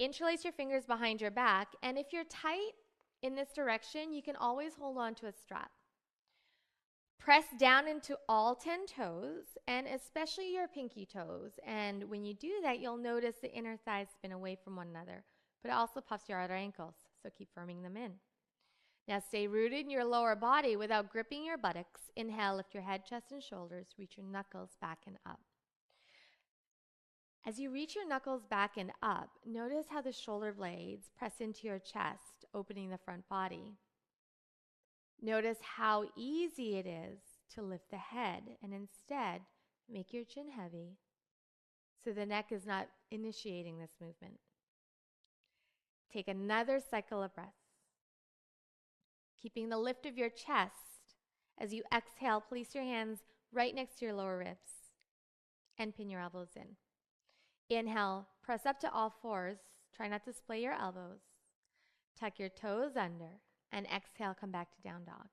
Interlace your fingers behind your back, and if you're tight in this direction, you can always hold on to a strap. Press down into all 10 toes, and especially your pinky toes. And when you do that, you'll notice the inner thighs spin away from one another, but it also puffs your outer ankles, so keep firming them in. Now stay rooted in your lower body without gripping your buttocks. Inhale, lift your head, chest, and shoulders. Reach your knuckles back and up. As you reach your knuckles back and up, notice how the shoulder blades press into your chest, opening the front body. Notice how easy it is to lift the head and instead make your chin heavy so the neck is not initiating this movement. Take another cycle of breaths. Keeping the lift of your chest, as you exhale, place your hands right next to your lower ribs and pin your elbows in. Inhale, press up to all fours. Try not to splay your elbows. Tuck your toes under, and exhale, come back to down dog.